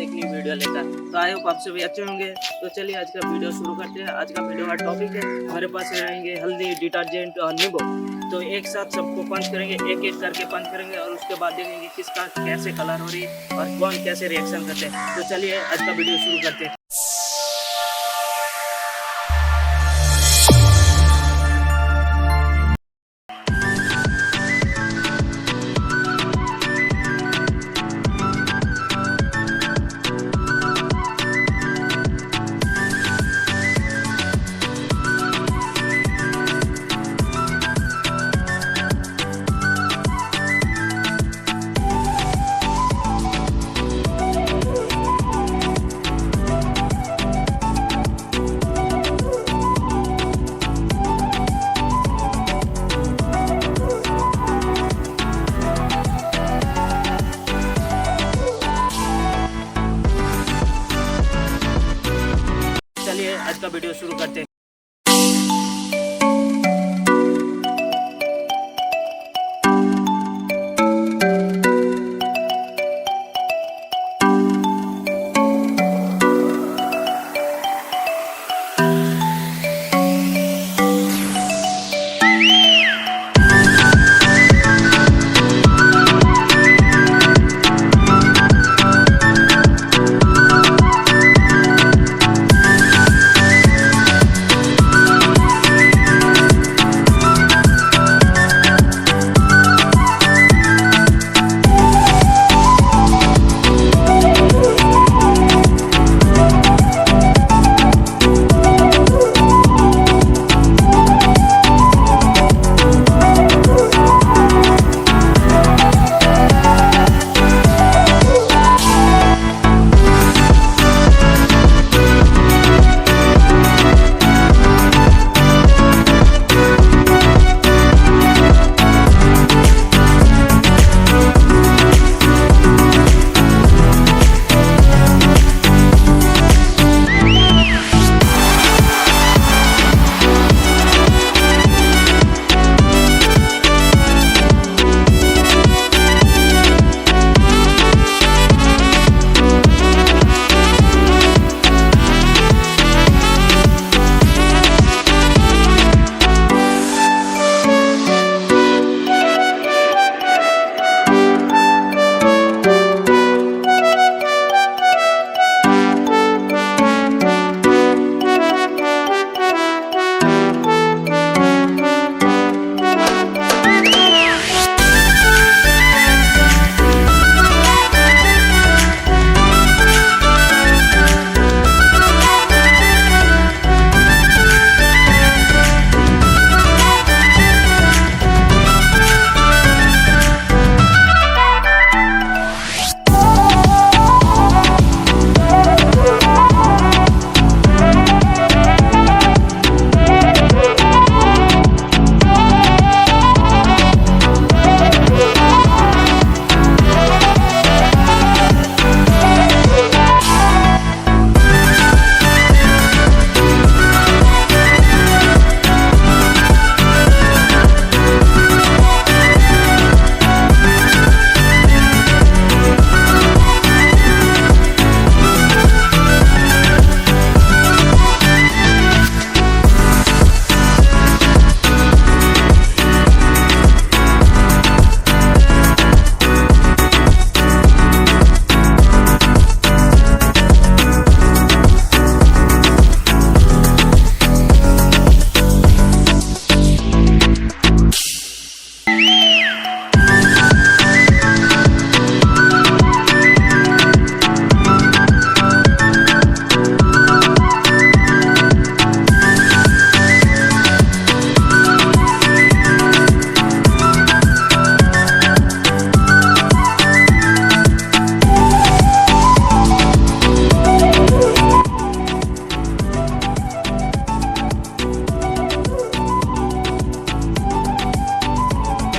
एक new video लेकर। तो आई होप आप सभी अच्छे होंगे। तो चलिए आज का वीडियो शुरू करते हैं। आज का वीडियो का टॉपिक है, हमारे पास रहेंगे हल्दी, डिटर्जेंट और नींबू। तो एक साथ सबको पंच करेंगे, एक एक करके पंच करेंगे और उसके बाद देखेंगे किसका कैसे कलर हो रही है और कौन कैसे रिएक्शन करते हैं। तो चलिए आज का वीडियो शुरू करते हैं। चलिए आज का वीडियो शुरू करते हैं।